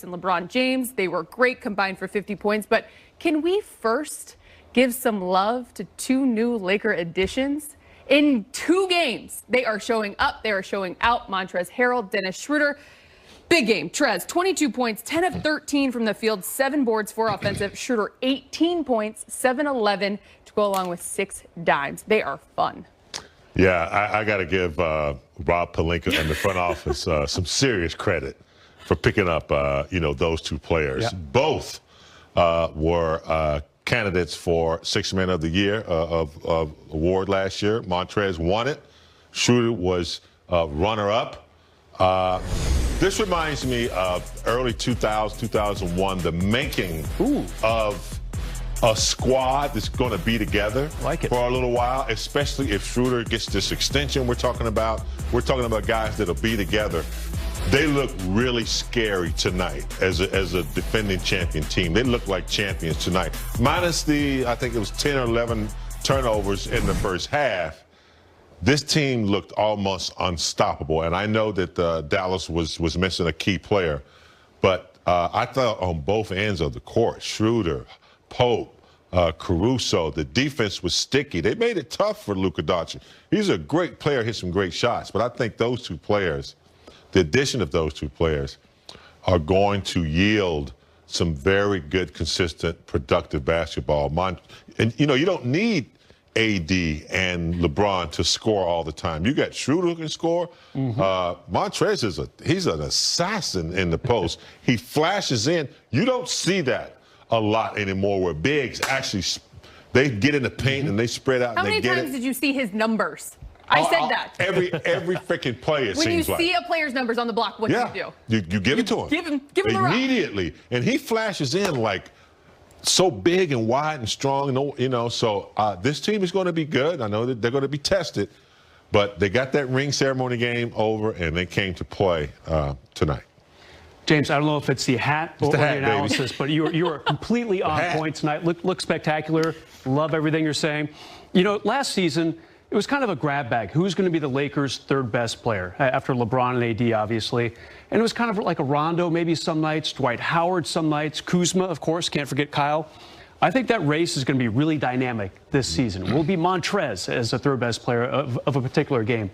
And LeBron James, they were great, combined for 50 points. But can we first give some love to two new Laker additions? In 2 games, they are showing up, they are showing out. Montrezl Harrell, Dennis Schroeder. Big game. Trez, 22 points, 10 of 13 from the field, 7 boards, 4 offensive. Schroeder, 18 points, 7-11 to go along with 6 dimes. They are fun. Yeah, I got to give Rob Pelinka and the front office some serious credit for picking up, those 2 players. Yeah. Both were candidates for Sixth Man of the Year of award last year. Montrez won it. Schroeder was runner-up. This reminds me of early 2000, 2001, the making of a squad that's going to be together for a little while, especially if Schroeder gets this extension we're talking about. We're talking about guys that'll be together. They look really scary tonight as a defending champion team. They look like champions tonight. Minus the, I think it was 10 or 11 turnovers in the first half. This team looked almost unstoppable. And I know that Dallas was missing a key player. But I thought on both ends of the court, Schroeder, Pope, Caruso, the defense was sticky. They made it tough for Luka Doncic. He's a great player, hit some great shots. But I think those 2 players, the addition of those 2 players, are going to yield some very good, consistent, productive basketball. And, you don't need AD and LeBron to score all the time. You got Schroeder who can score. Montrez he's an assassin in the post. He flashes in. You don't see that a lot anymore where bigs actually, they get in the paint and they spread out. How many times did you see his numbers? I said that. Every freaking play, it when seems like. When you see a player's numbers on the block, what do you do? You give it to him. Give him the rock. Immediately. And he flashes in like so big and wide and strong. So this team is going to be good. I know that they're going to be tested. But they got that ring ceremony game over, and they came to play tonight. James, I don't know if it's the hat or the analysis, but you are completely on point tonight. Look spectacular. Love everything you're saying. Last season, it was kind of a grab bag. Who's going to be the Lakers' 3rd best player after LeBron and AD, obviously? And it was kind of like a Rondo maybe some nights, Dwight Howard some nights, Kuzma, of course, can't forget Kyle. I think that race is going to be really dynamic this season. Will be Montrez as the 3rd best player of a particular game.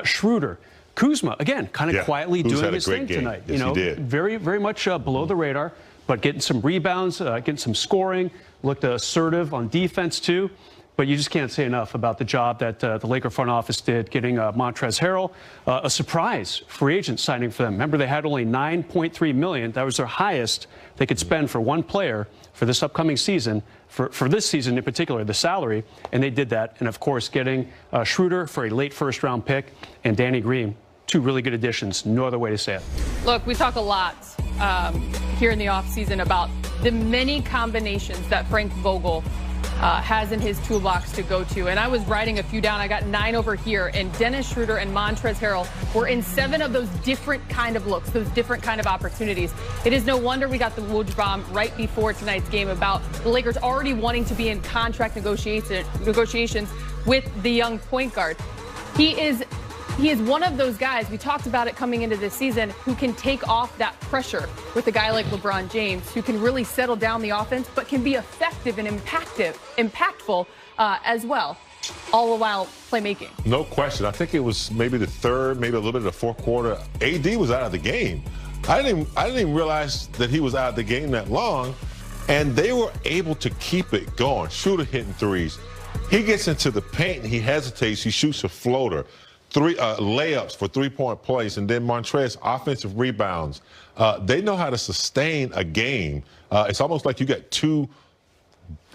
Schroeder. Kuzma, again, kind of quietly doing his thing tonight. Yes, he did. Very, very much below the radar, but getting some rebounds, getting some scoring, looked assertive on defense too. But you just can't say enough about the job that the Laker front office did getting Montrezl Harrell, a surprise free agent signing for them. Remember, they had only $9.3 million. That was their highest they could spend for one player for this upcoming season, for this season in particular, the salary, and they did that. And, of course, getting Schroeder for a late first-round pick and Danny Green. 2 really good additions. No other way to say it. Look, we talk a lot here in the offseason about the many combinations that Frank Vogel has in his toolbox to go to. And I was writing a few down. I got 9 over here. And Dennis Schroeder and Montrezl Harrell were in 7 of those different kind of looks, those different kind of opportunities. It is no wonder we got the Woj bomb right before tonight's game about the Lakers already wanting to be in contract negotiations with the young point guard. He is one of those guys, we talked about it coming into this season, who can take off that pressure with a guy like LeBron James, who can really settle down the offense, but can be effective and impactful as well, all the while playmaking. No question. I think it was maybe the 3rd, maybe a little bit of the 4th quarter. AD was out of the game. I didn't even realize that he was out of the game that long, and they were able to keep it going. Schroeder hitting threes. He gets into the paint, and he hesitates. He shoots a floater. 3 layups for 3-point plays, and then Montrez offensive rebounds. They know how to sustain a game. It's almost like you got 2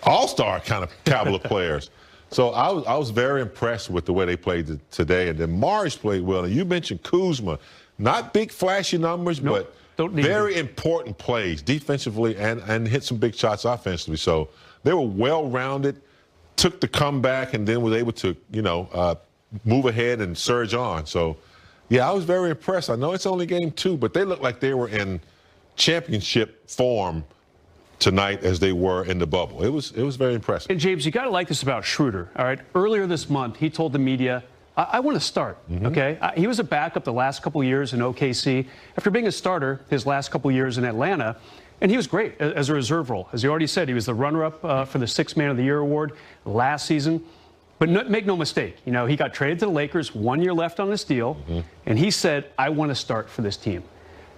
all-star kind of caliber players. So I was very impressed with the way they played today. And then Morris played well. And you mentioned Kuzma. Not big flashy numbers, but very important plays defensively and hit some big shots offensively. So they were well-rounded, took the comeback, and then was able to, move ahead and surge on. So, yeah, I was very impressed. I know it's only game 2, but they looked like they were in championship form tonight as they were in the bubble. It was very impressive. And, James, you got to like this about Schroeder, all right? Earlier this month, he told the media I want to start, okay? He was a backup the last couple of years in OKC. After being a starter his last couple of years in Atlanta, and he was great as a reserve role. As you already said, he was the runner-up for the Sixth Man of the Year award last season. But make no mistake, you know, he got traded to the Lakers, 1 year left on this deal, and he said, I want to start for this team.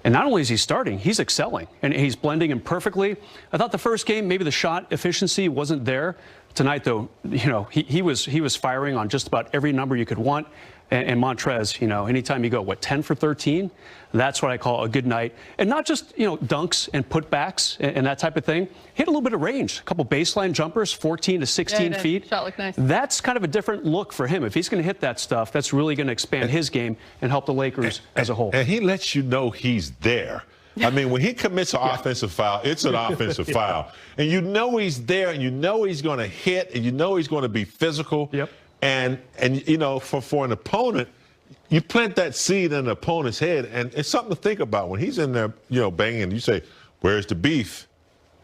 And not only is he starting, he's excelling, and he's blending in perfectly. I thought the first game, maybe the shot efficiency wasn't there. Tonight, though, you know, he was firing on just about every number you could want. And Montrez, you know, anytime you go, 10 for 13? That's what I call a good night. And not just, you know, dunks and putbacks and that type of thing. Hit a little bit of range, a couple baseline jumpers, 14 to 16 feet. Shot looked nice. That's kind of a different look for him. If he's going to hit that stuff, that's really going to expand his game and help the Lakers as a whole. And he lets you know he's there. I mean, when he commits an offensive foul, it's an offensive foul. And you know he's there, and you know he's going to hit, and you know he's going to be physical. Yep. And you know, for an opponent, you plant that seed in an opponent's head, and it's something to think about. When he's in there, you know, banging, you say, where's the beef?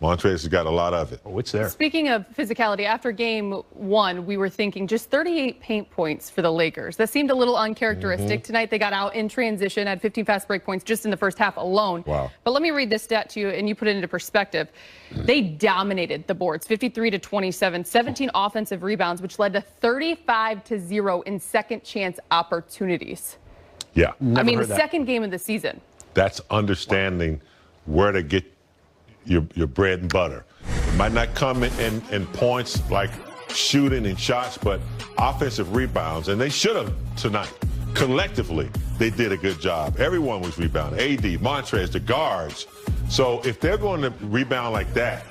Montrez has got a lot of it. Oh, it's there. Speaking of physicality, after game one, we were thinking just 38 paint points for the Lakers. That seemed a little uncharacteristic. Tonight, they got out in transition, had 15 fast break points just in the first half alone. Wow. But let me read this stat to you, and you put it into perspective. They dominated the boards, 53-27, 17 offensive rebounds, which led to 35-0 in second chance opportunities. Yeah. I mean, the second game of the season. That's understanding where to get your bread and butter. It might not come in points like shooting and shots, but offensive rebounds. And they should have tonight. Collectively, they did a good job. Everyone was rebounding. AD, Montrez, the guards. So if they're going to rebound like that,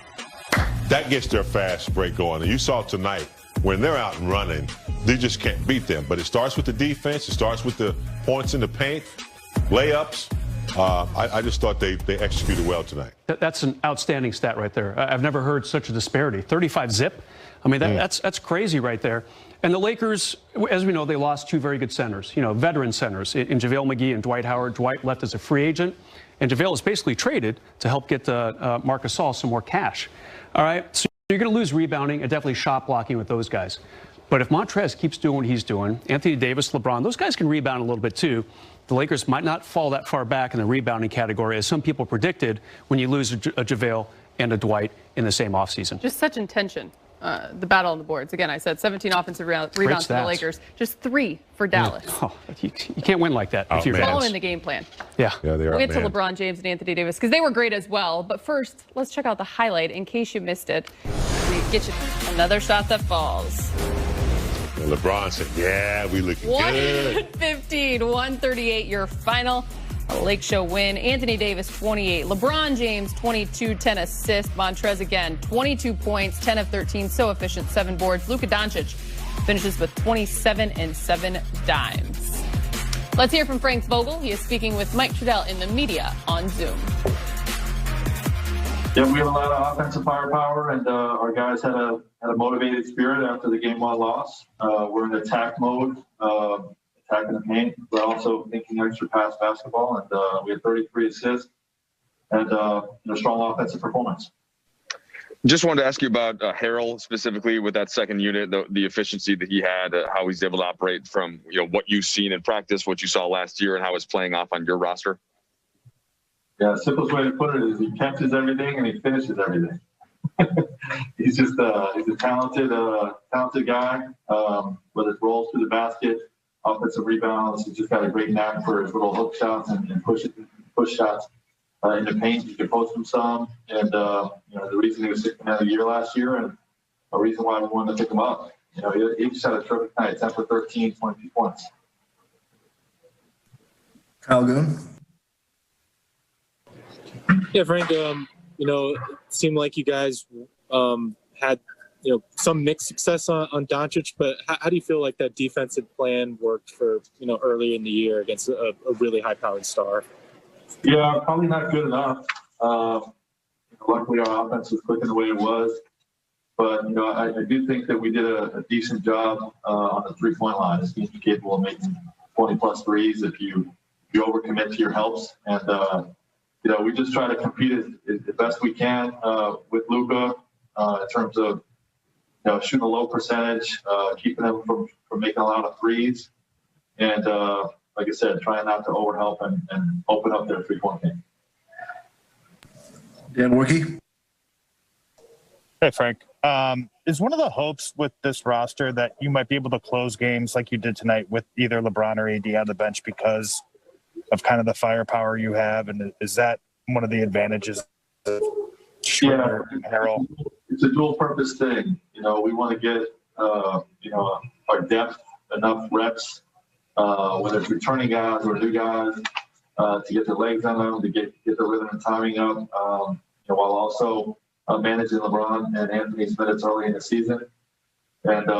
that gets their fast break going. And you saw tonight, when they're out and running, they just can't beat them. But it starts with the defense. It starts with the points in the paint, layups. I just thought they executed well tonight. That's an outstanding stat right there. I've never heard such a disparity. 35 zip. I mean, that's crazy right there. And the Lakers, as we know, they lost two very good centers, you know, veteran centers in JaVale McGee and Dwight Howard. Dwight left as a free agent, and JaVale is basically traded to help get Marc Gasol some more cash. All right, so you're going to lose rebounding and definitely shot blocking with those guys. But if Montrez keeps doing what he's doing, Anthony Davis, LeBron, those guys can rebound a little bit too. The Lakers might not fall that far back in the rebounding category as some people predicted when you lose a JaVale and a Dwight in the same offseason. Just such intention. The battle on the boards. Again, I said 17 offensive rebounds for the Lakers, just 3 for Dallas. Oh, you can't win like that if you're following the game plan. Yeah, they are. We'll get to LeBron James and Anthony Davis because they were great as well. But first, let's check out the highlight in case you missed it. We get you another shot that falls. And LeBron said, yeah, we looking good. 115-138, your final Lake Show win. Anthony Davis, 28. LeBron James, 22, 10 assists. Montrez again, 22 points, 10 of 13, so efficient, 7 boards. Luka Doncic finishes with 27 and 7 dimes. Let's hear from Frank Vogel. He is speaking with Mike Trudell in the media on Zoom. Yeah, we have a lot of offensive firepower, and our guys had a motivated spirit after the game 1 loss. We're in attack mode, attacking the paint. We're also thinking extra pass basketball, and we had 33 assists and strong offensive performance. Just wanted to ask you about Harrell specifically with that second unit, the efficiency that he had, how he's able to operate from what you've seen in practice, what you saw last year, and how it's playing off on your roster. Yeah, the simplest way to put it is he catches everything and he finishes everything. He's just he's a talented guy. Whether it's rolls through the basket, offensive rebounds, he's just got a great knack for his little hook shots and push shots in the paint. You can post him some, and the reason he was Sixth Man of the Year last year, and a reason why we wanted to pick him up. He just had a terrific night, 10 for 13, 22 points. Kyle Goon. Yeah, Frank, it seemed like you guys had, some mixed success on Doncic, but how do you feel like that defensive plan worked for, earlier in the year against a really high-powered star? Yeah, probably not good enough. Luckily, our offense was clicking the way it was. But, I do think that we did a decent job on the three-point line. This team's capable of making 20-plus threes if you overcommit to your helps. And, we just try to compete as best we can with Luka in terms of shooting a low percentage, keeping them from making a lot of threes. and like I said, trying not to overhelp and open up their 3-point game. Dan Warkey. Hey, Frank. Is one of the hopes with this roster that you might be able to close games like you did tonight with either LeBron or AD on the bench because of kind of the firepower you have? And is that one of the advantages of Schroeder and Harrell? It's a dual-purpose thing. You know, we want to get, our depth, enough reps, whether it's returning guys or new guys, to get their legs on them, to get the rhythm and timing up, while also managing LeBron and Anthony's minutes early in the season. And,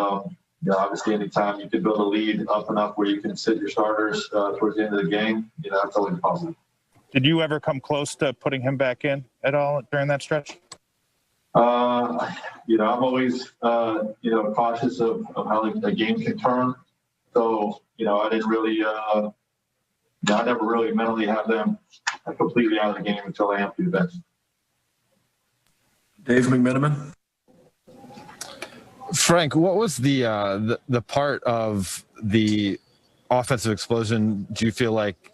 obviously anytime you can build a lead up enough where you can sit your starters towards the end of the game, that's always positive. Did you ever come close to putting him back in at all during that stretch? I'm always, cautious of how a game can turn. So, I didn't really, I never really mentally have them completely out of the game until I empty the bench. Dave McMenamin. Frank, what was the part of the offensive explosion do you feel like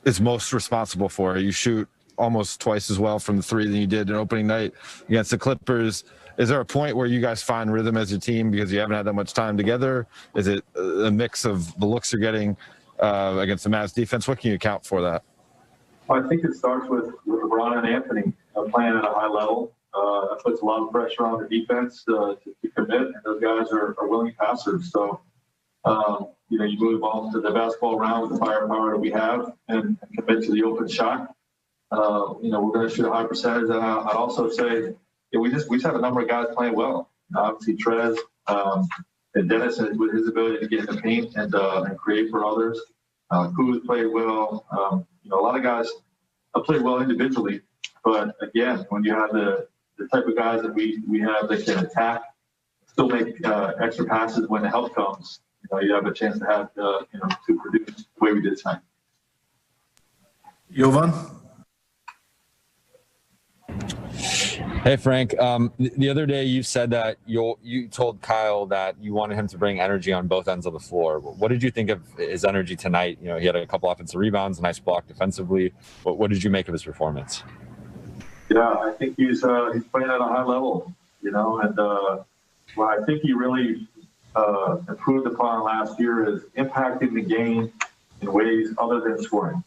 is most responsible for? You shoot almost twice as well from the three than you did in opening night against the Clippers. Is there a point where you guys find rhythm as a team because you haven't had that much time together? Is it a mix of the looks you're getting against the Mavs defense? What can you account for that? I think it starts with LeBron and Anthony playing at a high level. That puts a lot of pressure on the defense to commit, and those guys are willing passers. So, you move on to the basketball around with the firepower that we have and commit to the open shot. We're going to shoot a high percentage. And I'd also say we just have a number of guys playing well. Obviously, Trez and Dennis with his ability to get in the paint and create for others. Kuz played well. A lot of guys played well individually. But, again, when you have the type of guys that we have that can attack, still make extra passes when the help comes, you have a chance to have, to produce the way we did tonight. Jovan. Hey, Frank. The other day you said that you told Kyle that you wanted him to bring energy on both ends of the floor. What did you think of his energy tonight? He had a couple offensive rebounds, a nice block defensively. What did you make of his performance? Yeah, I think he's playing at a high level, and what I think he really improved upon last year is impacting the game in ways other than scoring.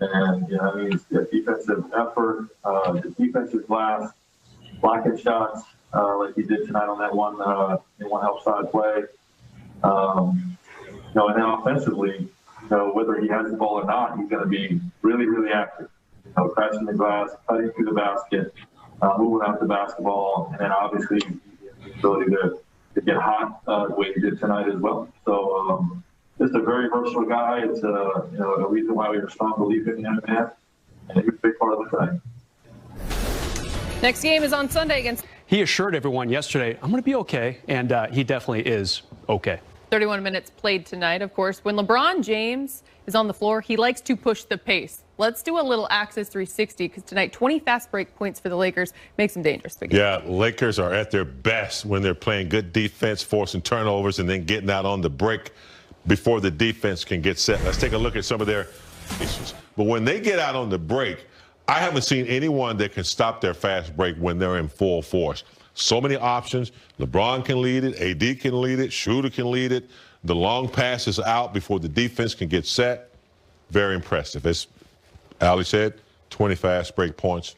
And, he's the defensive effort, the defensive glass, blocking shots like he did tonight on that one help side play. And then offensively, whether he has the ball or not, he's going to be really, really active. Crashing the glass, cutting through the basket, moving out the basketball, and then obviously the ability to get hot the way he did tonight as well. So just a very versatile guy. It's a reason why we have a strong belief in him, man. And he was a big part of the thing. Next game is on Sunday against. He assured everyone yesterday, I'm going to be okay, and he definitely is okay. 31 minutes played tonight, of course. When LeBron James is on the floor, he likes to push the pace. Let's do a little Axis 360 because tonight 20 fast break points for the Lakers makes them dangerous. Yeah, Lakers are at their best when they're playing good defense, forcing turnovers, and then getting out on the break before the defense can get set. Let's take a look at some of their issues. But when they get out on the break, I haven't seen anyone that can stop their fast break when they're in full force. So many options. LeBron can lead it. AD can lead it. Schroeder can lead it. The long pass is out before the defense can get set. Very impressive. As Ali said, 20 fast break points.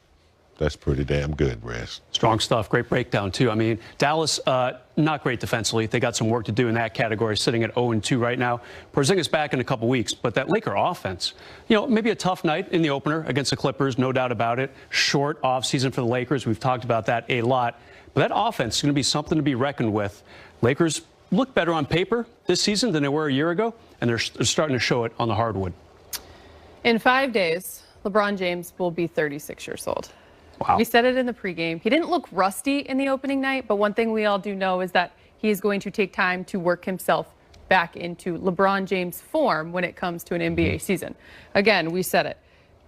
That's pretty damn good, Rez. Strong stuff. Great breakdown, too. I mean, Dallas, not great defensively. They got some work to do in that category, sitting at 0-2 right now. Porzingis back in a couple weeks, but that Laker offense, maybe a tough night in the opener against the Clippers, no doubt about it. Short offseason for the Lakers. We've talked about that a lot. But that offense is going to be something to be reckoned with. Lakers look better on paper this season than they were a year ago, and they're starting to show it on the hardwood. In 5 days, LeBron James will be 36 years old. Wow. We said it in the pregame. He didn't look rusty in the opening night, but one thing we all do know is that he is going to take time to work himself back into LeBron James form when it comes to an NBA season. Again, we said it.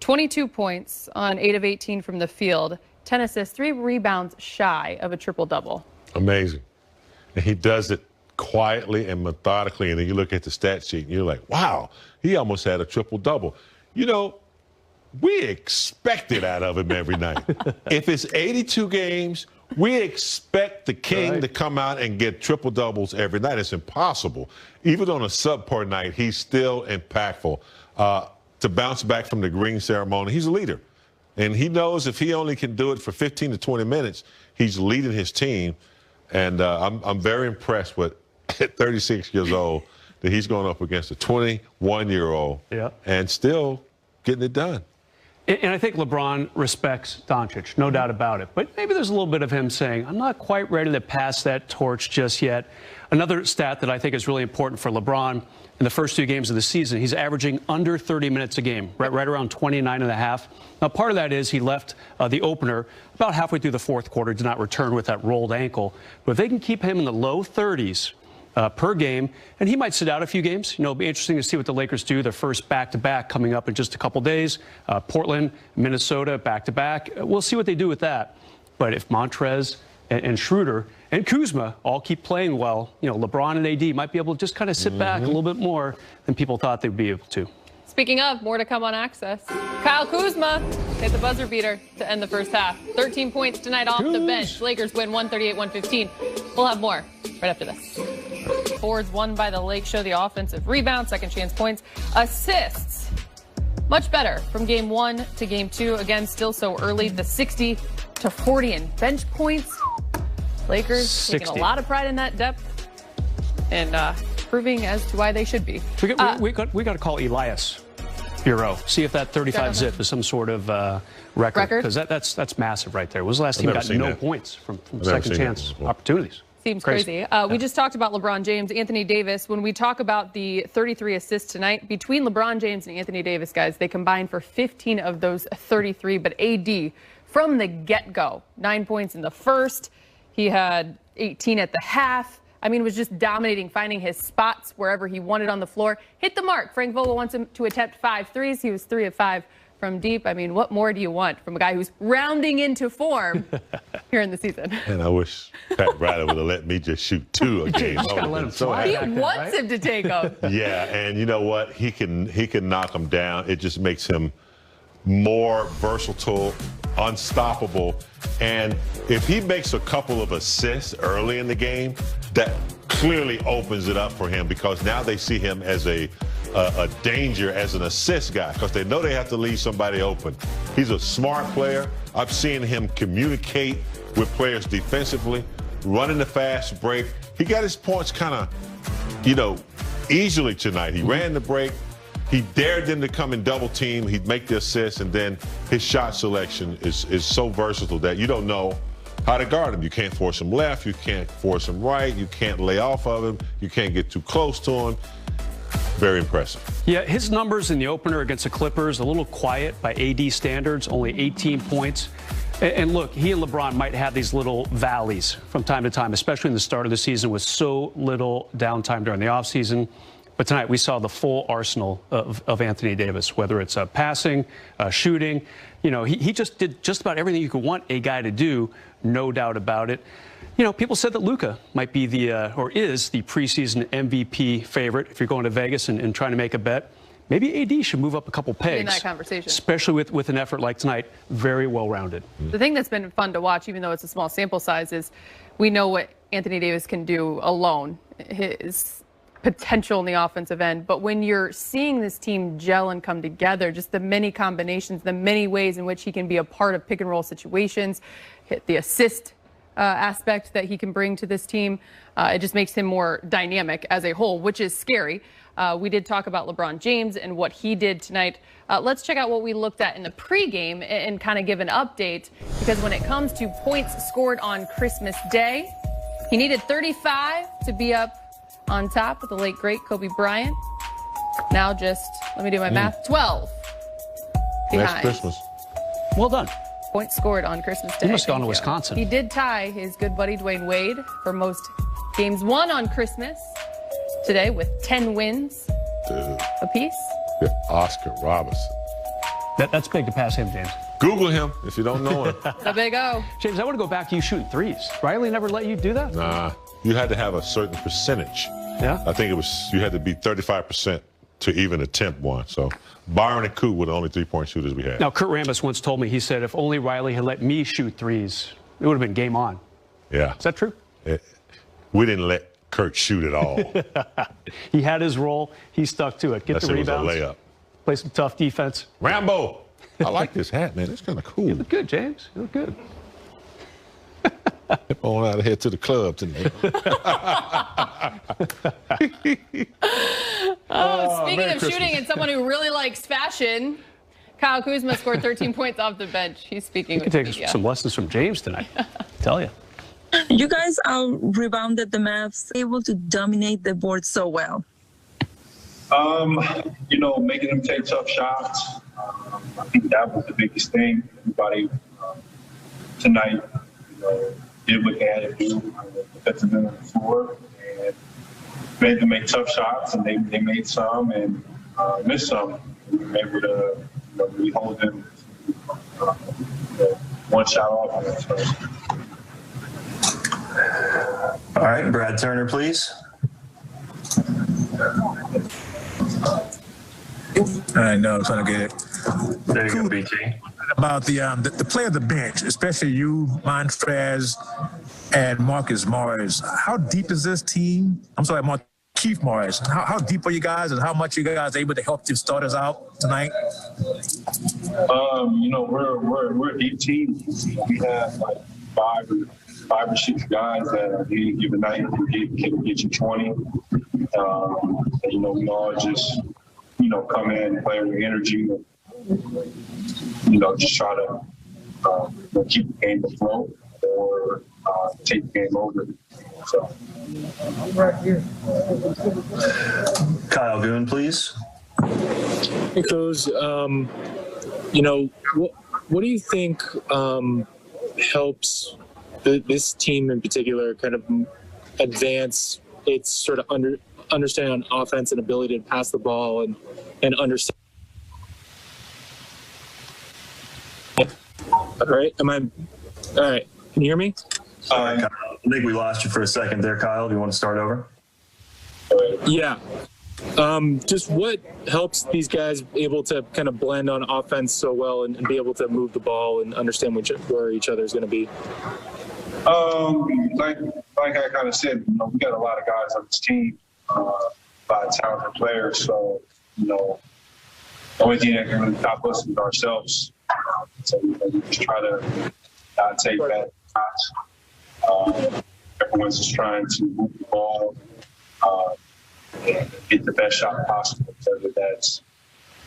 22 points on 8 of 18 from the field, 10 assists, 3 rebounds shy of a triple-double. Amazing. And he does it quietly and methodically, and then you look at the stat sheet, and you're like, wow, he almost had a triple-double. You know, we expect it out of him every night. If it's 82 games, we expect the king to come out and get triple-doubles every night. It's impossible. Even on a subpar night, he's still impactful. To bounce back from the ring ceremony, he's a leader. And he knows if he only can do it for 15 to 20 minutes, he's leading his team. And I'm very impressed with, at 36 years old, that he's going up against a 21-year-old and still getting it done. And I think LeBron respects Doncic, no doubt about it. But maybe there's a little bit of him saying, I'm not quite ready to pass that torch just yet. Another stat that I think is really important for LeBron, in the first 2 games of the season, he's averaging under 30 minutes a game, right around 29 and a half. Now, part of that is he left the opener about halfway through the fourth quarter, did not return with that rolled ankle. But if they can keep him in the low 30s per game, and he might sit out a few games. You know, it'll be interesting to see what the Lakers do. Their first back-to-back coming up in just a couple days. Portland, Minnesota, back-to-back. We'll see what they do with that. But if Montrez and Schroeder and Kuzma all keep playing well, you know, LeBron and AD might be able to just kind of sit back a little bit more than people thought they'd be able to. Speaking of, more to come on Access. Kyle Kuzma hit the buzzer beater to end the first half. 13 points tonight off the bench. Lakers win 138-115. We'll have more right after this. Fours won by the Lake show the offensive rebound, second chance points, assists. Much better from game 1 to game 2. Again, still so early. The 60-40 in bench points. Lakers taking a lot of pride in that depth and proving as to why they should be. We got to call Elias Bureau, see if that 35 zip is some sort of record, because that's massive right there. When was the last team got no points from second chance opportunities? Seems crazy. We just talked about LeBron James, Anthony Davis. When we talk about the 33 assists tonight, between LeBron James and Anthony Davis, guys, they combined for 15 of those 33. But AD, from the get-go, 9 points in the first. He had 18 at the half. I mean, was just dominating, finding his spots wherever he wanted on the floor. Hit the mark. Frank Vogel wants him to attempt 5 threes. He was 3 of 5 from deep. I mean, what more do you want from a guy who's rounding into form here in the season? And I wish Pat Riley would have let me just shoot 2 a game. He wants him to take them. Yeah, and you know what? He can knock them down. It just makes him more versatile, unstoppable. And if he makes a couple of assists early in the game, that clearly opens it up for him, because now they see him as a danger as an assist guy, because they know they have to leave somebody open. He's a smart player. I've seen him communicate with players defensively, running the fast break. He got his points kind of, you know, easily tonight. He ran the break. He dared them to come and double team. He'd make the assist, and then his shot selection is so versatile that you don't know how to guard him. You can't force him left. You can't force him right. You can't lay off of him. You can't get too close to him. Very impressive. Yeah, his numbers in the opener against the Clippers, a little quiet by AD standards, only 18 points. And look, he and LeBron might have these little valleys from time to time, especially in the start of the season with so little downtime during the offseason. But tonight we saw the full arsenal of Anthony Davis, whether it's passing, shooting. You know, he just did just about everything you could want a guy to do, no doubt about it. You know, people said that Luka might be or is the preseason MVP favorite if you're going to Vegas and trying to make a bet. Maybe AD should move up a couple pegs. In that conversation. Especially with an effort like tonight, very well-rounded. The thing that's been fun to watch, even though it's a small sample size, is we know what Anthony Davis can do alone. His potential in the offensive end. But when you're seeing this team gel and come together, just the many combinations, the many ways in which he can be a part of pick-and-roll situations, hit the assist aspect that he can bring to this team, it just makes him more dynamic as a whole, which is scary. We did talk about LeBron James and what he did tonight. Let's check out what we looked at in the pregame and kind of give an update, because when it comes to points scored on Christmas Day, he needed 35 to be up on top with the late, great Kobe Bryant. Now just, let me do my math, 12 behind. Next Christmas. Well done. Points scored on Christmas Day. He must have gone to Wisconsin. He did tie his good buddy Dwayne Wade for most games won on Christmas today with 10 wins apiece. Yeah, Oscar Robertson. That's big to pass him, James. Google him if you don't know him. The big O. James, I want to go back to you shooting threes. Riley never let you do that? Nah. you had to have a certain percentage. Yeah. I think it was you had to be 35% to even attempt one. So Byron and Coot were the only three-point shooters we had. Now, Kurt Rambis once told me, he said, if only Riley had let me shoot threes, it would have been game on. Yeah. Is that true? We didn't let Kurt shoot at all. He had his role. He stuck to it. Get the rebounds. Was a layup. Play some tough defense. Rambo. I like this hat, man. It's kind of cool. You look good, James. You look good. On out of here to the club tonight. Speaking of shooting and someone who really likes fashion, Kyle Kuzma scored 13 points off the bench. He's speaking with You can take some lessons from James tonight. Tell you. You guys rebounded the Mavs, able to dominate the board so well. You know, making them take tough shots. I think that was the biggest thing. Everybody tonight, you know, did what they had to do defensively on the floor and made them make tough shots, and they made some and missed some. And we were able to, you know, we hold them one shot off. All right, Brad Turner, please. I know, it's gonna get it. There you go, BT. About the play of the bench, especially you, Montrez, and Marcus Morris. How deep is this team? I'm sorry, Keith Morris. How deep are you guys, and how much are you guys able to help the starters out tonight? You know, we're a deep team. We have like five or six guys that at any given night can get you 20. And, you know, we all just, you know, come in and play with energy. You know, just try to keep the game afloat or take the game over. So. Right here. Kyle Goon, please. Hey, Coach, you know, what do you think helps this team in particular kind of advance its sort of understanding on offense and ability to pass the ball and understand? All right. All right. Can you hear me? All right, Kyle. I think we lost you for a second there, Kyle. Do you want to start over? Yeah. Just what helps these guys able to kind of blend on offense so well and be able to move the ball and understand where each other is going to be? Like I kind of said, you know, we got a lot of guys on this team, a lot of talented players. So, you know, the only thing that can really stop us is ourselves. So we just try to not take bad shots. Everyone's just trying to move the ball and get the best shot possible, whether that's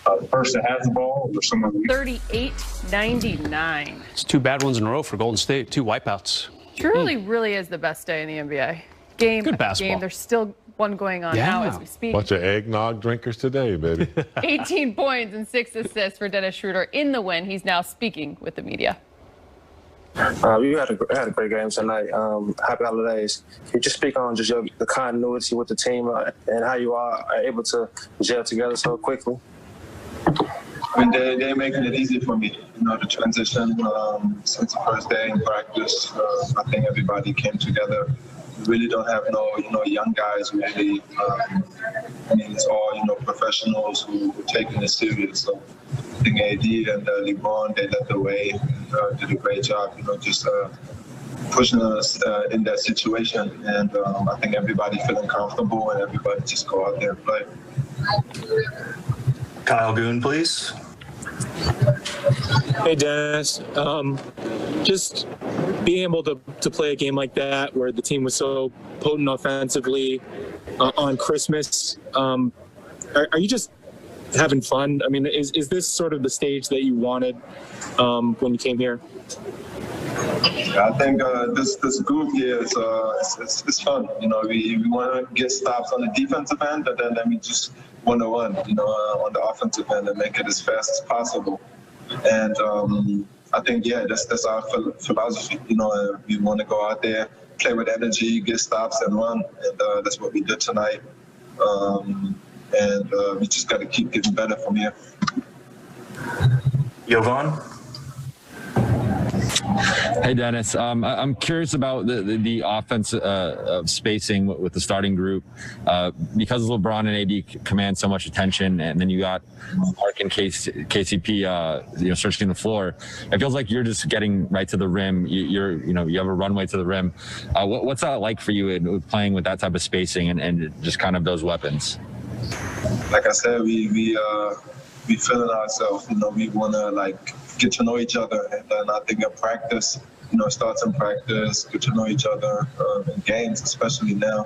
the person that has the ball or someone. 38-99. It's two bad ones in a row for Golden State, two wipeouts. Truly, really is the best day in the NBA. Game Good after basketball. game. There's still one going on now as we speak. Bunch of eggnog drinkers today, baby. 18 points and 6 assists for Dennis Schroeder in the win. He's now speaking with the media. We had a great game tonight. Happy holidays. Can you just speak on just the continuity with the team and how you are able to gel together so quickly? I mean, they're making it easy for me, you know, the transition since the first day in practice. I think everybody came together. We really don't have no, you know, young guys really. I mean, it's all, you know, professionals who are taking it serious. So I think AD and LeBron, they led the way, did a great job, you know, just pushing us in that situation. And I think everybody feeling comfortable and everybody just go out there and play. Kyle Goon, please. Hey, Dennis. Just being able to play a game like that where the team was so potent offensively on Christmas, are you just having fun? I mean, is this sort of the stage that you wanted when you came here? I think this group here is it's fun. You know, we want to get stops on the defensive end, but then we just want to run, you know, on the offensive end and make it as fast as possible. And I think, yeah, that's our philosophy. You know, we want to go out there, play with energy, get stops, and run. And that's what we did tonight. And we just got to keep getting better from here. Jovan? Hey, Dennis. I'm curious about the offense of spacing with the starting group because LeBron and AD command so much attention, and then you got Mark and KCP, searching the floor. It feels like you're just getting right to the rim. You have a runway to the rim. What's that like for you in playing with that type of spacing and just kind of those weapons? Like I said, we feeling ourselves. We want to get to know each other, and I think in practice, start some practice, get to know each other in games, especially now.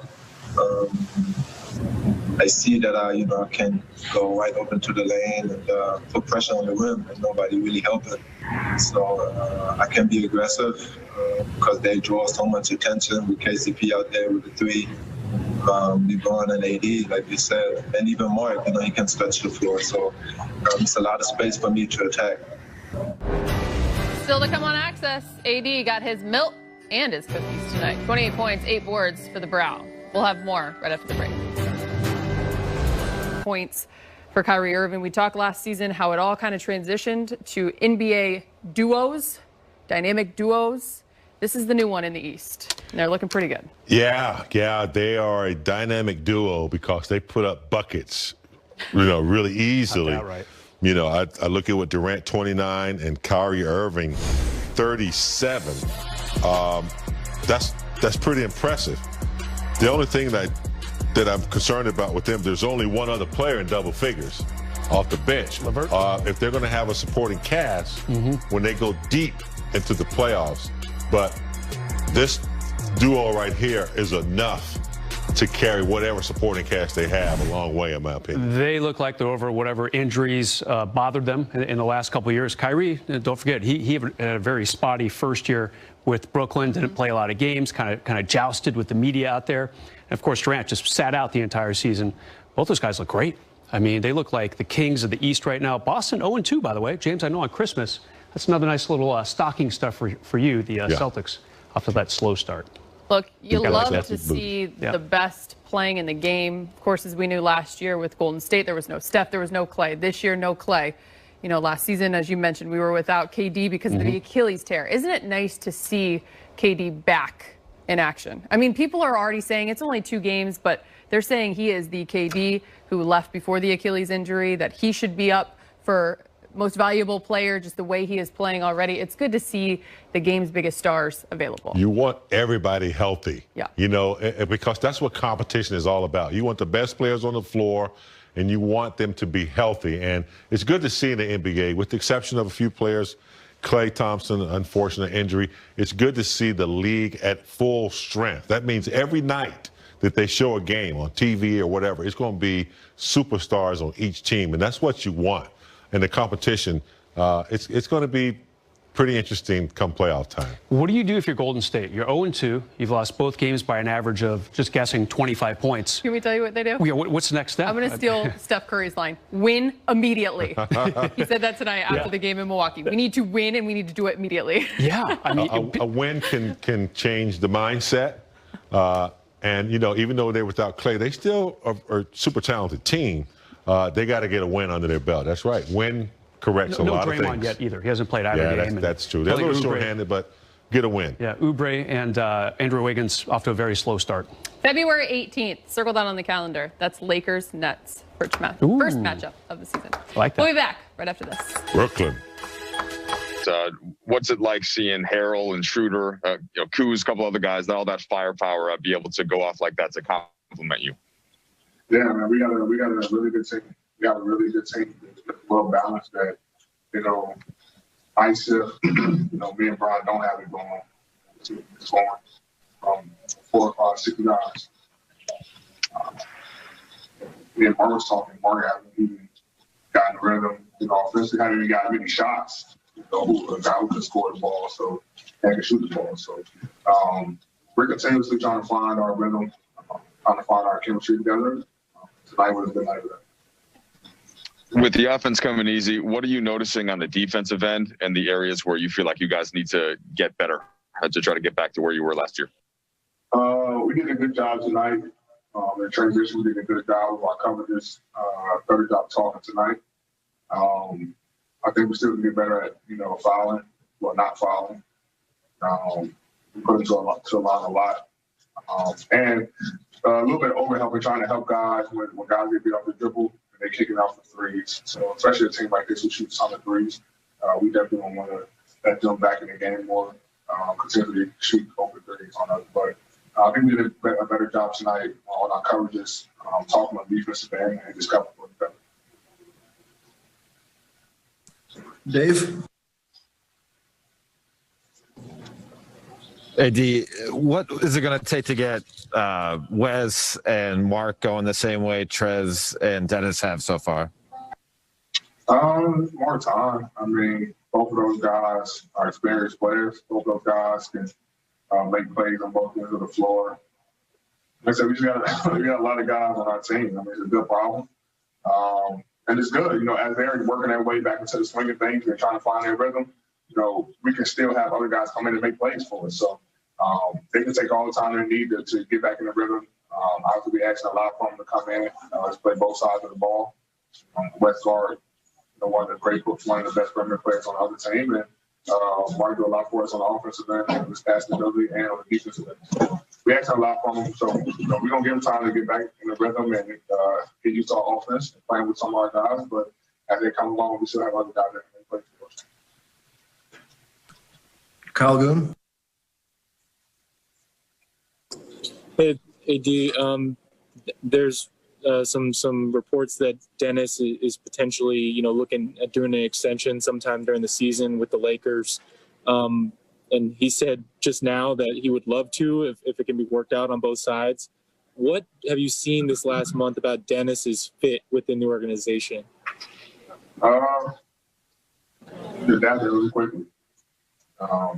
I see that I can go right open to the lane and put pressure on the rim, and nobody really helping. So I can be aggressive because they draw so much attention with KCP out there with the three. LeBron and AD, like you said, and even Mark, he can stretch the floor. So it's a lot of space for me to attack. Still to come on Access, AD got his milk and his cookies tonight. 28 points, 8 boards for the Brow. We'll have more right after the break. Points for Kyrie Irving. We talked last season how it all kind of transitioned to NBA duos, dynamic duos. This is the new one in the East, and they're looking pretty good. Yeah, they are a dynamic duo because they put up buckets, really easily. Right. I look at what Durant 29 and Kyrie Irving 37. That's pretty impressive. The only thing that I'm concerned about with them, there's only one other player in double figures off the bench. If they're going to have a supporting cast when they go deep into the playoffs. But this duo right here is enough to carry whatever supporting cast they have a long way, in my opinion. They look like they're over whatever injuries bothered them in the last couple of years. Kyrie, don't forget, he had a very spotty first year with Brooklyn, didn't play a lot of games, kind of jousted with the media out there. And of course, Durant just sat out the entire season. Both those guys look great. I mean, they look like the kings of the East right now. Boston 0-2, by the way. James, I know on Christmas, that's another nice little stocking stuff for you, the Celtics, after that slow start. Look, you love to see the best playing in the game. Of course, as we knew last year with Golden State, there was no Steph, there was no Clay. This year, no Clay. Last season, as you mentioned, we were without KD because of the Achilles tear. Isn't it nice to see KD back in action? I mean, people are already saying it's only 2 games, but they're saying he is the KD who left before the Achilles injury, that he should be up for most valuable player, just the way he is playing already. It's good to see the game's biggest stars available. You want everybody healthy. Yeah. Because that's what competition is all about. You want the best players on the floor, and you want them to be healthy. And it's good to see in the NBA, with the exception of a few players, Klay Thompson, unfortunate injury, it's good to see the league at full strength. That means every night that they show a game on TV or whatever, it's going to be superstars on each team, and that's what you want. And the competition, it's going to be pretty interesting come playoff time. What do you do if you're Golden State? You're 0-2. You've lost both games by an average of, just guessing, 25 points. Can we tell you what they do? Yeah, what's the next step? I'm going to steal Steph Curry's line. Win immediately. He said that tonight after the game in Milwaukee. We need to win, and we need to do it immediately. Yeah. I mean, a win can change the mindset. And, even though they're without Clay, they still are a super talented team. They got to get a win under their belt. That's right. Win corrects a lot of things. No Draymond yet either. He hasn't played either game. Yeah, that's true. They're a little short-handed, but get a win. Yeah, Oubre and Andrew Wiggins off to a very slow start. February 18th, circle down on the calendar. That's Lakers-Nets first matchup of the season. I like that. We'll be back right after this. Brooklyn. What's it like seeing Harrell and Schroeder, Kuz, a couple other guys, all that firepower, be able to go off like that to compliment you? Yeah, man, we got a really good team. We got a really good team that's well balanced. That night shift. Me and Brian don't have it going. It's going from 4 or 5, 6 guys. Me and Mark was talking. Mark hasn't even gotten the rhythm. Offensively, hadn't even got many shots. A guy who can score the ball, so and can shoot the ball. So we're continuously trying to find our rhythm, trying to find our chemistry together. Tonight was a good night of that. With the offense coming easy, what are you noticing on the defensive end and the areas where you feel like you guys need to get better to try to get back to where you were last year? We did a good job tonight. In transition, we did a good job with our coverages. Better job talking tonight. I think we still can get better at, fouling, not fouling. We put him to a lot. And a little bit of overhelp in trying to help guys when guys get beat off the dribble and they kick it out for threes. So especially a team like this who shoots on the threes, we definitely don't want to let them back in the game more, continue to shoot open threes on us. But I think we did a better job tonight on our coverages, talking on defensive end and just covering better. Dave? AD, what is it going to take to get Wes and Mark going the same way Trez and Dennis have so far? More time. I mean, both of those guys are experienced players. Both of those guys can make plays on both ends of the floor. Like I said, we got a lot of guys on our team. I mean, it's a good problem. And it's good, as they're working their way back into the swing of things and trying to find their rhythm, we can still have other guys come in and make plays for us. So they can take all the time they need to get back in the rhythm. Obviously, we asking a lot from them to come in. Let's play both sides of the ball. West Guard, one of the great books, one of the best perimeter players on the other team. And Mark do a lot for us on the offensive end, his passing ability, and on the defensive end. So we asking a lot from him. So we're going to give him time to get back in the rhythm and get used to our offense and playing with some of our guys. But as they come along, we still have other guys that can play for us. Kyle Goon? Hey, AD, there's some reports that Dennis is potentially, looking at doing an extension sometime during the season with the Lakers. And he said just now that he would love to if it can be worked out on both sides. What have you seen this last month about Dennis's fit within the organization? Did that really quickly. I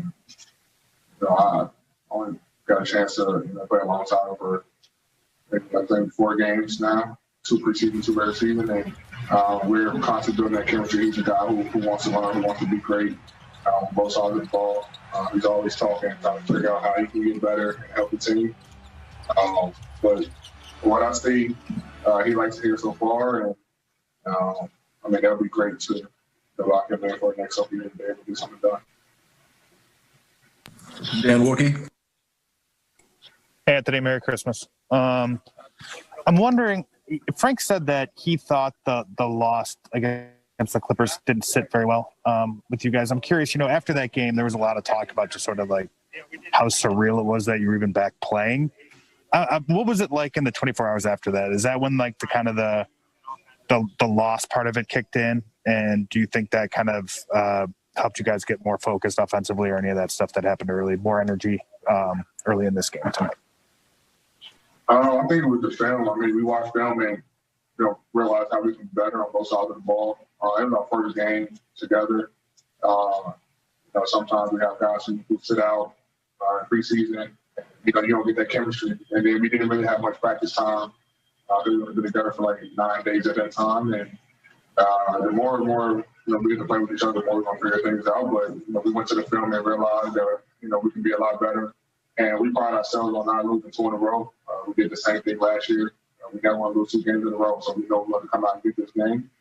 only got a chance to play alongside him for I think 4 games now, 2 preseason, 2 regular season, and we're constantly doing that chemistry. He's a guy who wants to learn, who wants to be great, both sides of the ball. He's always talking, trying to figure out how he can get better and help the team. But what I see, he likes to hear so far, and that would be great to lock him in for the next couple years and be able to do something done. Dan Warkey? Hey, Anthony, Merry Christmas. I'm wondering, Frank said that he thought the loss against the Clippers didn't sit very well with you guys. I'm curious, after that game, there was a lot of talk about just sort of like how surreal it was that you were even back playing. What was it like in the 24 hours after that? Is that when like the kind of the loss part of it kicked in? And do you think that kind of helped you guys get more focused offensively or any of that stuff that happened early, more energy early in this game tonight? I think it was the film. We watched film and realized how we can be better on both sides of the ball. It was our first game together. Sometimes we have guys who sit out in preseason. You don't get that chemistry. And then we didn't really have much practice time. We were together for like 9 days at that time. And the more and more we get to play with each other, the more we're going to figure things out. But we went to the film and realized that we can be a lot better. And we pride ourselves on not losing 2 in a row. We did the same thing last year. We never want to lose 2 games in a row, so we know we want to come out and get this game.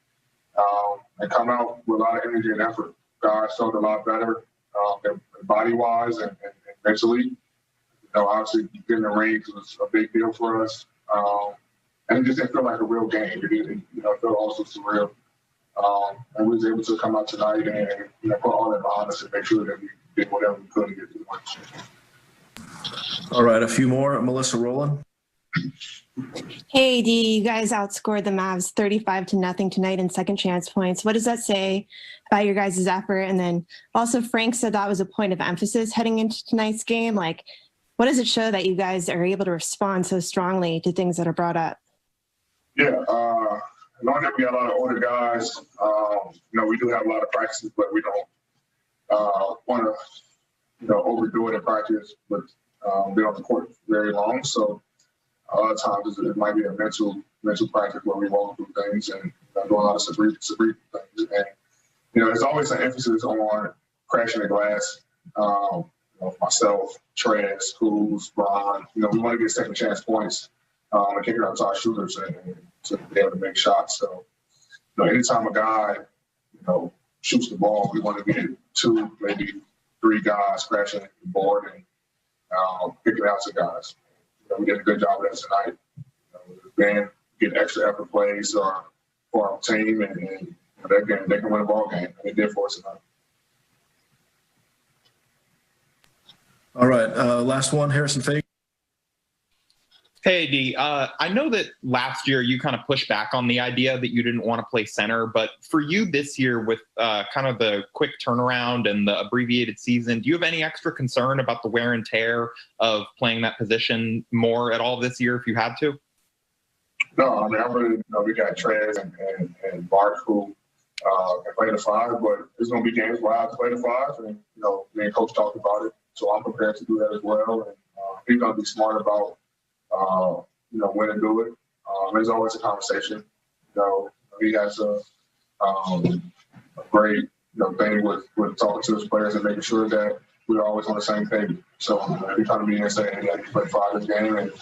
And come out with a lot of energy and effort. Guys felt a lot better body-wise and mentally. Obviously getting the rings was a big deal for us. And it just didn't feel like a real game. It felt also surreal. And we was able to come out tonight and put all that behind us and make sure that we did whatever we could to get to the win. All right, a few more. Melissa Rowland. Hey, D, you guys outscored the Mavs 35-0 tonight in second chance points. What does that say about your guys' effort? And then also Frank said that was a point of emphasis heading into tonight's game. Like, what does it show that you guys are able to respond so strongly to things that are brought up? Yeah, knowing that we got a lot of older guys, we do have a lot of practices, but we don't want to, overdo it in practice, but be on the court very long. So a lot of times it might be a mental practice where we walk through things and doing a lot of cerebral things. And, there's always an emphasis on crashing the glass. Myself, Trez, Schools, Bron, we want to get second chance points and kick it out to our shooters and to be able to make shots. So, anytime a guy, shoots the ball, we want to get 2, maybe 3 guys scratching the board and picking out some guys. We did a good job of that tonight. Then get extra effort plays for our team, and they can win a ball game. And they did for us tonight. All right, last one, Harrison Fake. Hey, D. I know that last year you kind of pushed back on the idea that you didn't want to play center, but for you this year with kind of the quick turnaround and the abbreviated season, do you have any extra concern about the wear and tear of playing that position more at all this year if you had to? No, I mean, I really, we got Trez and Mark who can play the 5, but there's going to be games where I have to play the 5, and, me and Coach talked about it, so I'm prepared to do that as well, and he's going to be smart about when to do it. There's always a conversation. He has a great thing with talking to his players and making sure that we're always on the same page. So every time me and saying, "Hey, I play 5 this game," and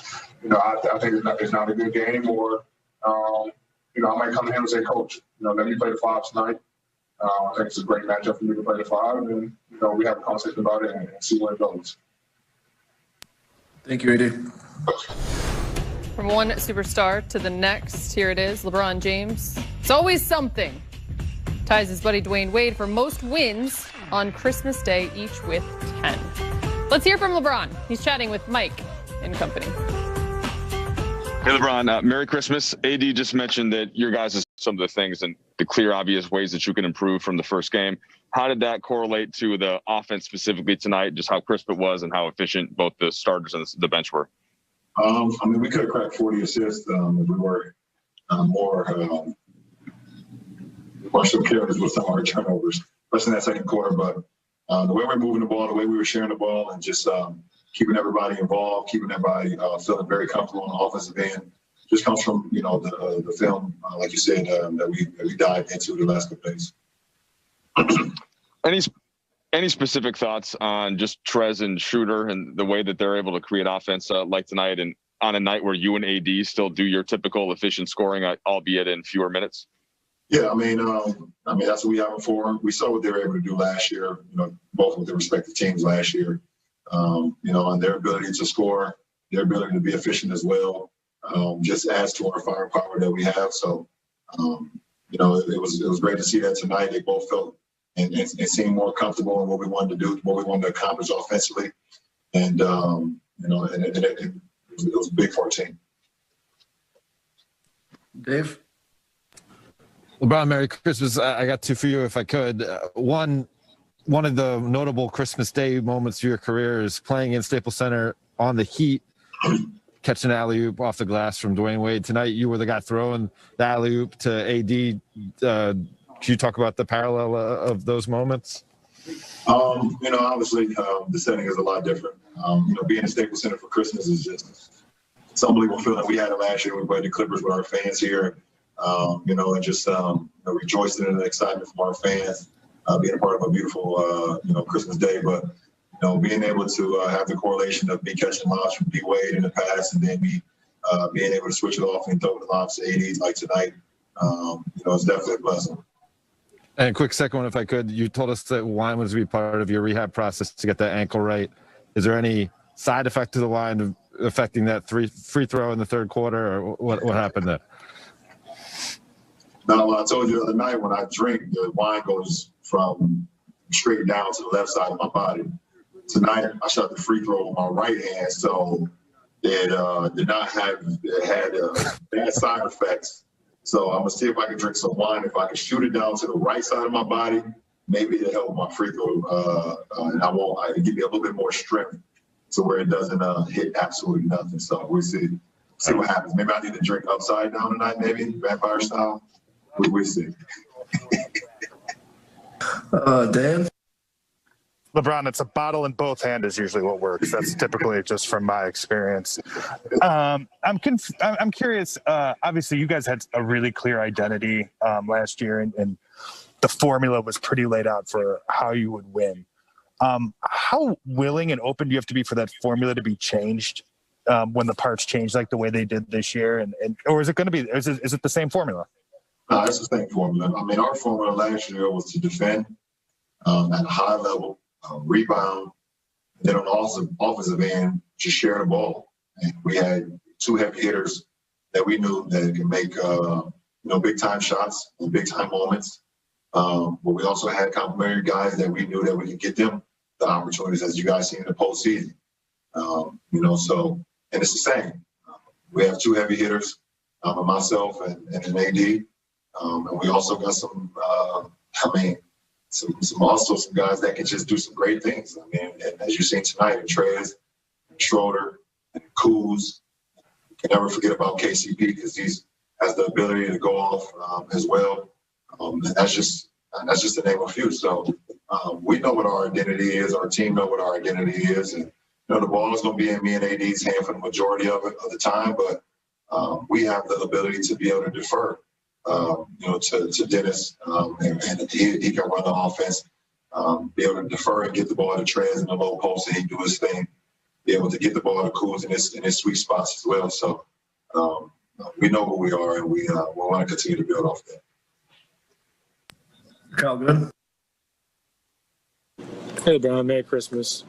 I think it's not a good game, or I might come to him and say, "Coach, let me play the 5 tonight." I think it's a great matchup for me to play the 5, and we have a conversation about it and see where it goes. Thank you, AD. From one superstar to the next, here it is, LeBron James. It's always something. Ties his buddy Dwayne Wade for most wins on Christmas Day, each with 10. Let's hear from LeBron. He's chatting with Mike and company. Hey, LeBron, Merry Christmas. AD just mentioned that your guys are some of the things and the clear, obvious ways that you can improve from the first game. How did that correlate to the offense specifically tonight, just how crisp it was and how efficient both the starters and the bench were? We could have cracked 40 assists if we were more careless with some of our turnovers, especially in that second quarter. But the way we're moving the ball, the way we were sharing the ball, and just keeping everybody involved, keeping everybody feeling very comfortable on the offensive end, just comes from the film, like you said, that we dived into the last couple days. Any specific thoughts on just Trez and Schroeder and the way that they're able to create offense like tonight, and on a night where you and AD still do your typical efficient scoring, albeit in fewer minutes? Yeah, I mean that's what we have them for. We saw what they were able to do last year. Both with their respective teams last year. And their ability to score, their ability to be efficient as well, just adds to our firepower that we have. So, it was great to see that tonight. They both felt and seemed more comfortable in what we wanted to do, what we wanted to accomplish offensively, and it was big for our team. Dave? LeBron, Merry Christmas. I got 2 for you if I could. One of the notable Christmas Day moments of your career is playing in Staples Center on the Heat, catching an alley-oop off the glass from Dwayne Wade. Tonight, you were the guy throwing the alley-oop to AD. Can you talk about the parallel of those moments? Obviously, the setting is a lot different. Being in Staples Center for Christmas is just it's an unbelievable feeling. We had it last year. We played the Clippers with our fans here, and just rejoicing in the excitement from our fans, being a part of a beautiful, Christmas Day. But, being able to have the correlation of me catching lobs from D Wade in the past, and then me being able to switch it off and throw the lobs to ADs like tonight, it's definitely a blessing. And quick second one, if I could. You told us that wine was to be part of your rehab process to get that ankle right. Is there any side effect to the wine affecting that free throw in the third quarter, or what happened there? No, I told you the other night, when I drink, the wine goes from straight down to the left side of my body. Tonight, I shot the free throw with my right hand, so it did not have, it had bad side effects. So I'm gonna see if I can drink some wine. If I can shoot it down to the right side of my body, maybe it'll help my free throw, and I can give me a little bit more strength to where it doesn't hit absolutely nothing. So we'll see what happens. Maybe I need to drink upside down tonight, maybe vampire style. We'll see. Dan? LeBron, it's a bottle in both hands is usually what works. That's typically just from my experience. I'm curious. Obviously, you guys had a really clear identity last year, and the formula was pretty laid out for how you would win. How willing and open do you have to be for that formula to be changed when the parts change like the way they did this year? Or is it going to be? Is it the same formula? No, it's the same formula. I mean, our formula last year was to defend at a high level, rebound. And then on the offensive end, just sharing the ball. And we had 2 heavy hitters that we knew that could make big time shots and big time moments. But we also had complementary guys that we knew that we could get them the opportunities, as you guys see in the postseason. And it's the same. We have 2 heavy hitters, myself and an AD. And we also got some guys that can just do some great things. I mean, and as you've seen tonight, Trez, Schroeder, and Kuz. You can never forget about KCP because he has the ability to go off as well. And that's just to name a few. So we know what our identity is. Our team know what our identity is. And, the ball is going to be in me and AD's hand for the majority of the time. But we have the ability to be able to defer, to Dennis. And he can run the offense, be able to defer and get the ball to Trez in the low post and he do his thing. Be able to get the ball to Kuz in his sweet spots as well. So we know who we are, and we want to continue to build off that. Kyle, good. Hey, LeBron, Merry Christmas.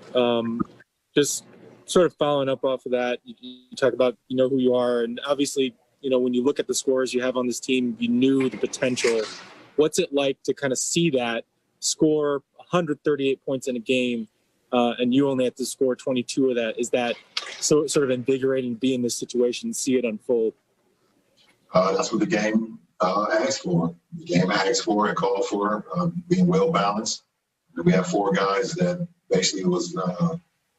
Just sort of following up off of that, you talk about, who you are. And obviously, when you look at the scores you have on this team, you knew the potential. What's it like to kind of see that score 138 points in a game, and you only have to score 22 of that? Is that sort of invigorating to be in this situation, see it unfold? That's what the game asked for. The game asked for and called for, being well balanced. And we have 4 guys that basically was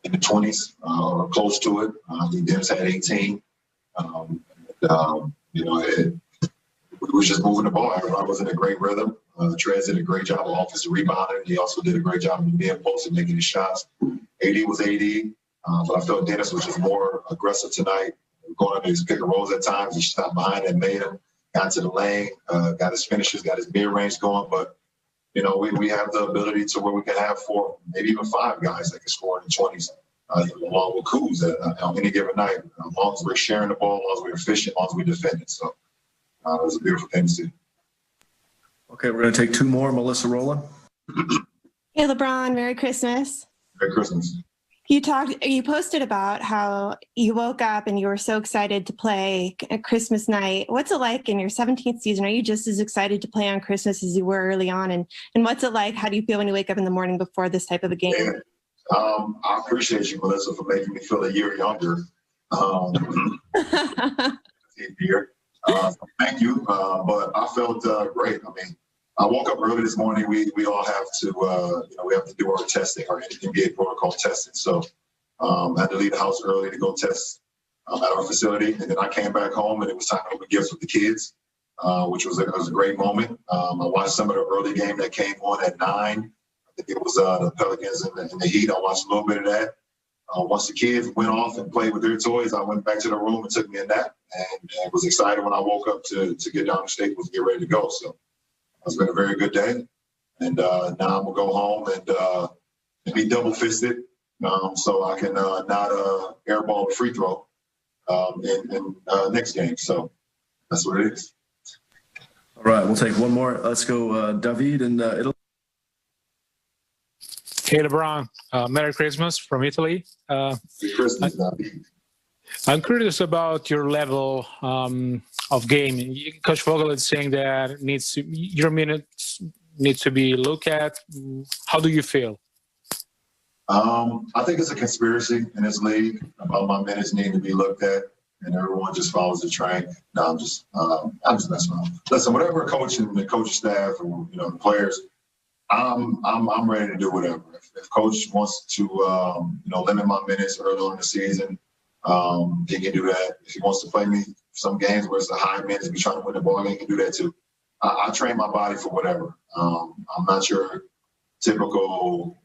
in the 20s or close to it. I think Dennis had 18. We was just moving the ball. Everybody was in a great rhythm. Trez did a great job of offensive rebounding. He also did a great job of being post and making his shots. AD was AD, but I felt Dennis was just more aggressive tonight, going into his pick and rolls at times. He stopped behind and made him, got to the lane, got his finishes, got his mid-range going. But, we have the ability to where we can have 4, maybe even 5 guys that can score in the 20s, along with Kuz on any given night, as long as we're sharing the ball, as long as we're efficient, as long as we're defending. So it was a beautiful thing to see. Okay, we're going to take 2 more. Melissa Rowland. Hey, LeBron, Merry Christmas. Merry Christmas. You posted about how you woke up and you were so excited to play Christmas night. What's it like in your 17th season? Are you just as excited to play on Christmas as you were early on? And what's it like? How do you feel when you wake up in the morning before this type of a game? Yeah. I appreciate you, Melissa, for making me feel a year younger. Thank you. But I felt great. I mean, I woke up early this morning. We all have to, we have to do our testing, our NBA protocol testing. So I had to leave the house early to go test at our facility. And then I came back home and it was time to open gifts with the kids, which was a great moment. I watched some of the early game that came on at 9. I think it was the Pelicans and the Heat. I watched a little bit of that. Once the kids went off and played with their toys, I went back to the room and took me a nap and was excited when I woke up to get down to Staples and get ready to go. So it's been a very good day. And now I'm going to go home and be double-fisted so I can not airball the free throw in next game. So that's what it is. All right, we'll take 1 more. Let's go David in Italy. Hey, LeBron. Merry Christmas from Italy. Merry Christmas, David. I'm curious about your level of game. Coach Vogel is saying that your minutes need to be looked at. How do you feel? I think it's a conspiracy in this league about my minutes needing to be looked at, and everyone just follows the train. No, I'm just messing around. Listen, whatever coach and the coaching staff or the players, I'm ready to do whatever. If coach wants to limit my minutes early on in the season, he can do that. If he wants to play me some games where it's a high minutes, be trying to win the ball game, he can do that too. I train my body for whatever. I'm not your typical